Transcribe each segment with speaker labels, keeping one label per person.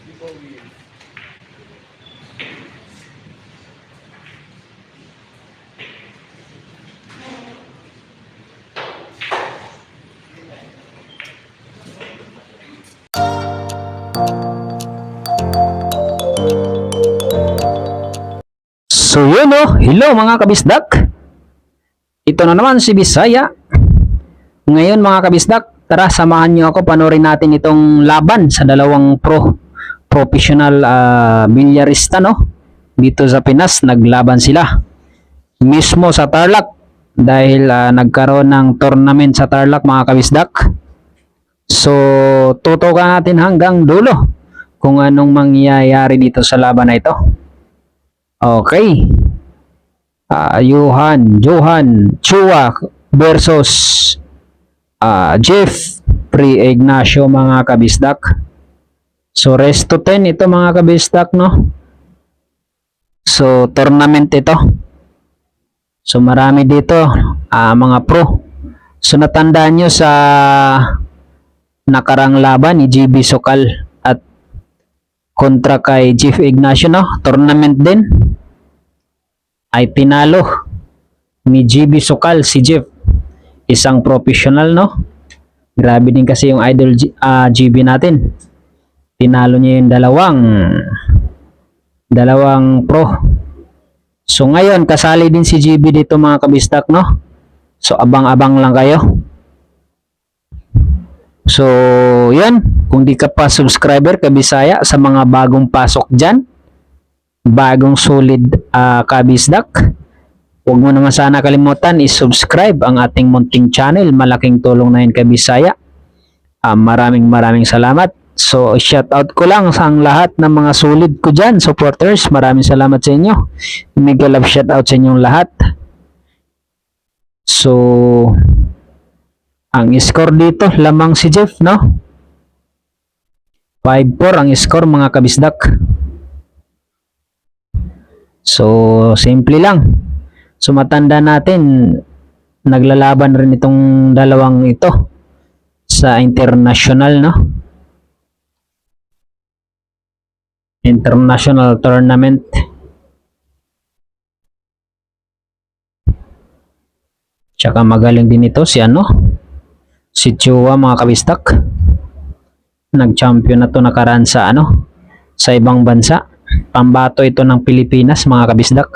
Speaker 1: So yun hello mga kabisdak. Ito na naman si Bisaya. Ngayon mga kabisdak, tara samahan niyo ako, panoorin natin itong laban sa dalawang professional bilyarista dito sa Pinas. Naglaban sila mismo sa Tarlac dahil nagkaroon ng tournament sa Tarlac mga kabisdak. So tutukan natin hanggang dulo kung anong mangyayari dito sa laban na ito. Okay. Johan Chua versus Jeff Ignacio mga kabisdak. So rest to 10 ito mga kabisdak So tournament ito. So marami dito mga pro. So natandaan nyo sa nakarang laban ni GB Sokal at kontra kay Jeff Ignacio tournament din ay tinalo ni GB Sokal si Jeff, isang professional grabe din kasi yung idol GB natin, tinalo niya yung dalawang pro. So ngayon kasali din si GB dito mga kabistak so abang-abang lang kayo. So yan, kung di ka pa subscriber kabisaya, sa mga bagong pasok dyan, bagong solid kabisdak, huwag mo naman sana kalimutan i-subscribe ang ating munting channel. Malaking tulong na yun kabisaya. Maraming salamat. So shout out ko lang sa lahat ng mga solid ko dyan, supporters. Maraming salamat sa inyo. Mega love shout out sa inyong lahat. So ang score dito lamang si Jeff 5-4 ang score mga kabisdak. So simple lang. So matanda natin, naglalaban rin itong dalawang ito sa international international tournament. Tsaka magaling din ito si si Chua mga kabistak. Nag-champion na to nakaraan sa sa ibang bansa. Pambato ito ng Pilipinas mga kabisdak.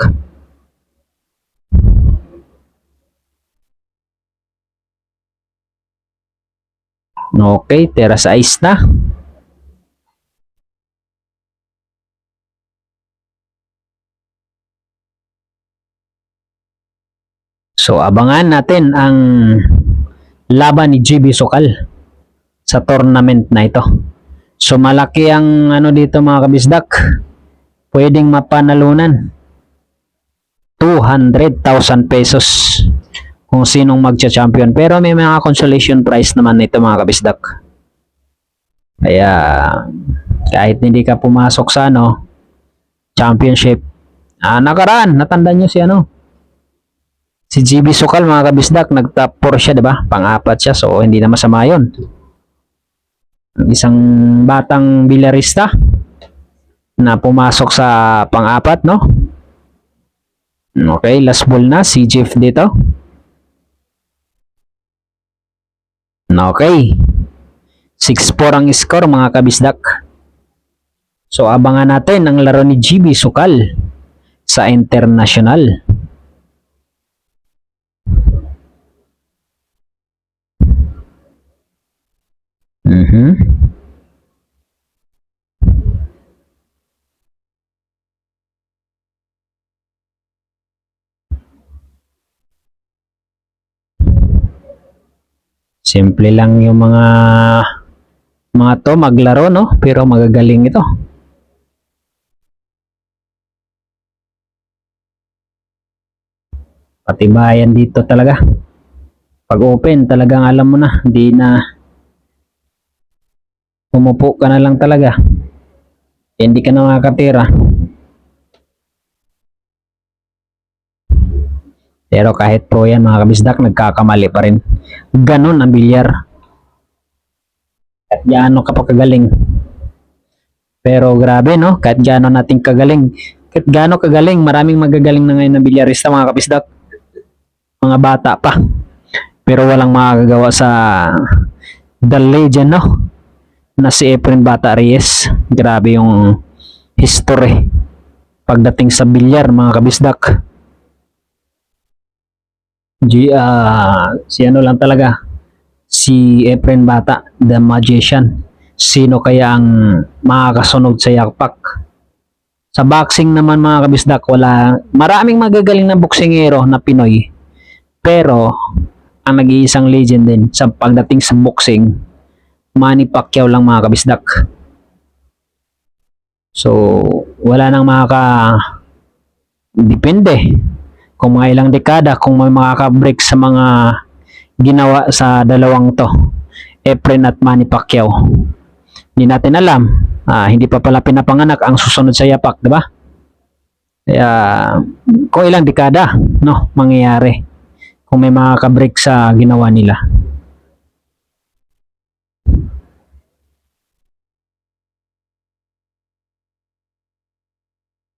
Speaker 1: Okay, terrace ice na. So abangan natin ang laban ni GB Sokal sa tournament na ito. So malaki ang dito mga kabisdak. Pwedeng mapanalunan 200,000 pesos kung sinong magcha-champion. Pero may mga consolation prize naman ito mga kabisdak. Kaya kahit hindi ka pumasok sa championship, nakaraan, natandaan nyo si GB Sokal mga kabisdak, nag-top 4 siya, diba? Pang-apat siya, so hindi na masama yun. Isang batang bilyarista na pumasok sa pang-apat Okay, last ball na si Jeff dito. Okay, 6-4 ang score mga kabisdak. So abangan natin ang laro ni GB Sokal sa international. Simple lang yung mga to maglaro pero magagaling ito. Patibayan dito talaga. Pag open talagang alam mo na, hindi na umupo ka na lang talaga. Hindi ka na makakatira. Pero kahit pro yan mga kabisdak, nagkakamali pa rin. Ganon ang bilyar. At gaano ka pa kagaling, Pero grabe no, kahit gaano nating kagaling, kahit gaano kagaling, maraming magagaling na ngayon na bilyarista mga kapisdak, mga bata pa. Pero walang makakagawa sa The Legend no, na si Efren Bata Reyes. Grabe yung history pagdating sa bilyar mga kabisdak. Si ano lang talaga, si Efren Bata, the magician. Sino kaya ang makakasunod sa yakpak? Sa boxing naman mga kabisdak, wala, maraming magagaling na boksingero na Pinoy. Pero, ang nag-iisang legend din sa pagdating sa boxing, Manny Pacquiao lang mga kabisdak. So, wala nang depende kung mga ilang dekada kung may makaka-break sa mga ginawa sa dalawang to, Efren at Manny Pacquiao. Hindi natin alam, hindi pa pala pinapanganak ang susunod sa yapak, di ba? Kaya kung ilang dekada no mangyayari kung may makaka-break sa ginawa nila.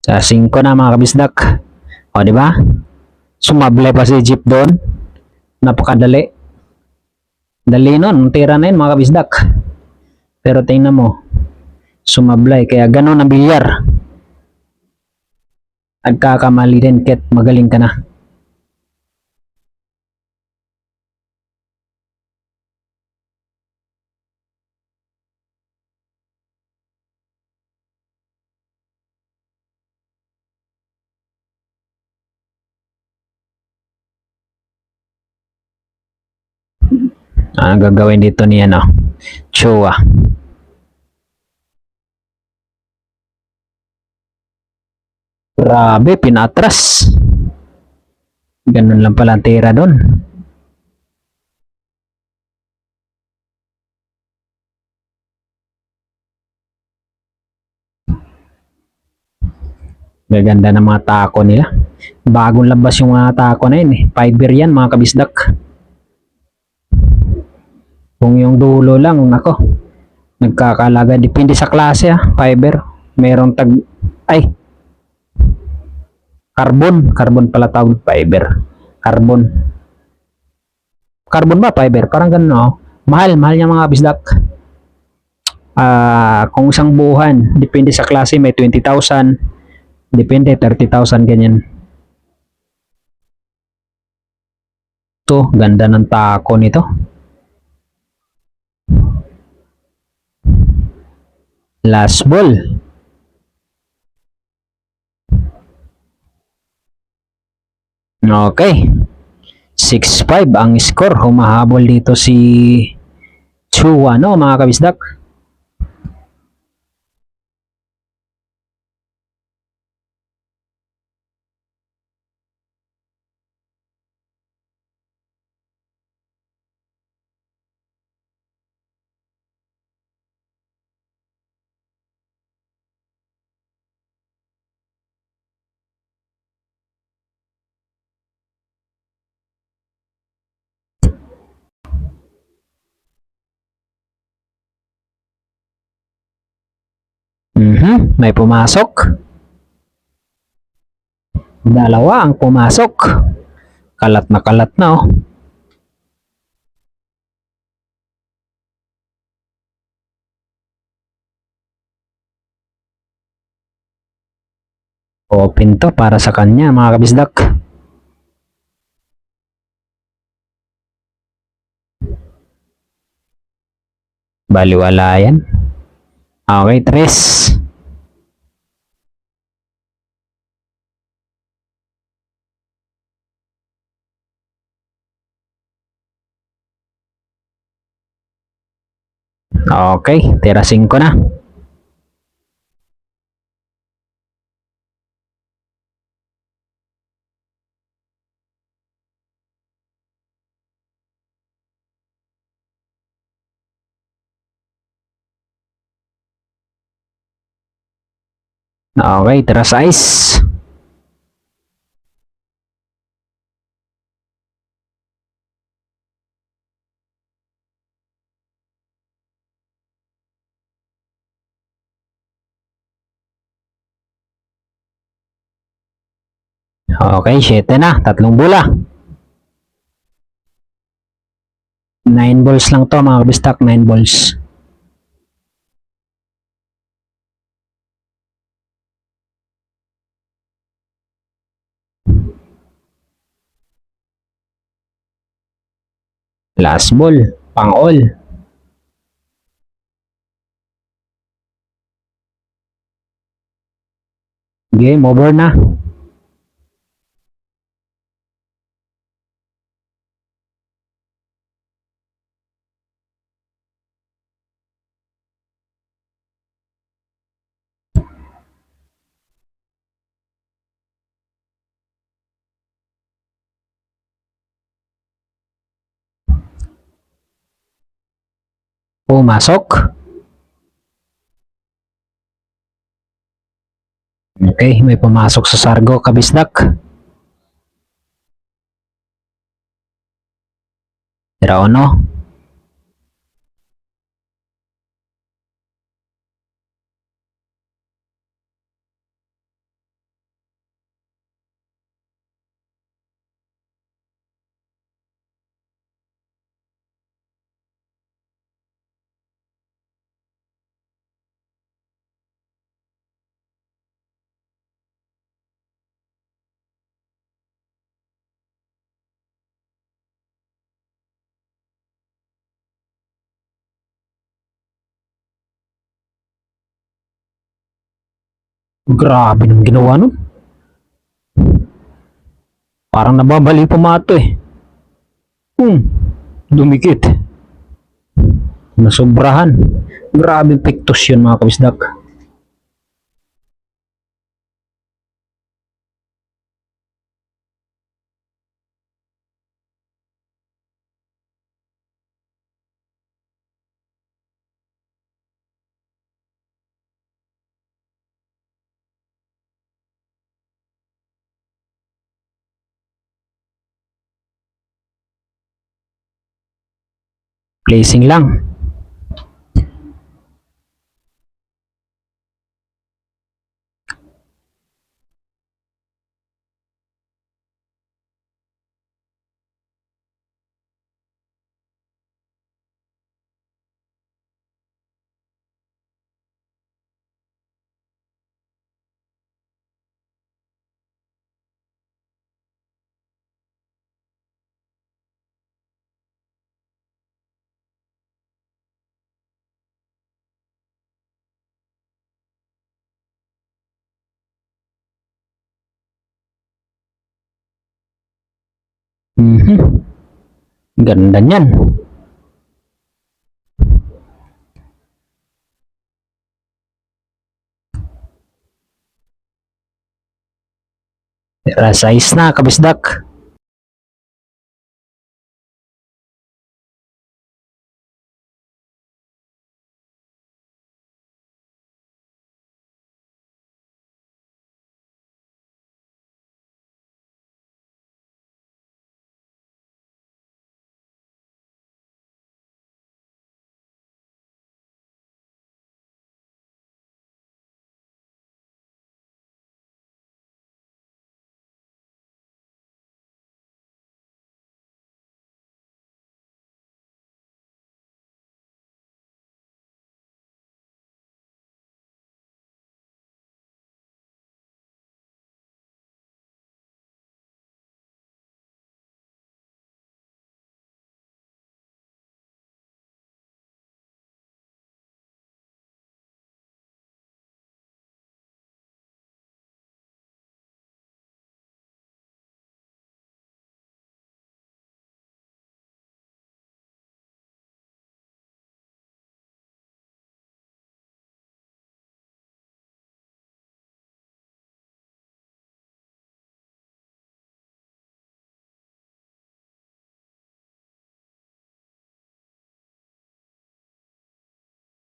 Speaker 1: Sa 5 na mga kabisdak. O di ba? Sumablay pa si Jeep doon. Napakadali. Dali nun, tira na yun mga kabisdak. Pero tingnan mo, sumablay. Kaya ganun ang bilyar. Nagkakamali din kahit magaling ka na. Ang gagawin dito ni ano? Chua. Grabe, pinatras. Ganun lang pala ang tira doon. Gaganda ng mga tako nila. Bagong labas yung mga tako na yun eh. Fiber yan mga kabisdak. Kung yung dulo lang, nako, nagkakalaga. Depende sa klase fiber. Merong ay, carbon pala tawag, fiber. Carbon ba, fiber? Parang ganun no? Mahal yung mga kabisdak. Kung isang buuhan, depende sa klase, may 20,000, depende, 30,000, ganyan. Ito, ganda ng tako nito. Last ball. Okay. 6-5 ang score. Humahabol dito si Chua, no, mga kabisdak. May pumasok. Dalawa ang pumasok. Kalat na oh. Open to para sa kanya mga kabisdak. Baliwala yan. Okay, tres. Okay, tira 5 na. Okay, tira 6. Okay, 7 na. Tatlong bola. 9 balls lang to mga kabisdak. 9 balls. Last ball. Pang all. Game over na. Pumasok. Okay, may pumasok sa Sargo, kabisdak. Tira ono. Grabe nang ginawa nun. Parang nababali pumato eh. Dumikit. Nasobrahan. Grabe pektos yun mga kabisdak. Placing lang. Ganda niyan. Size na kabisdak.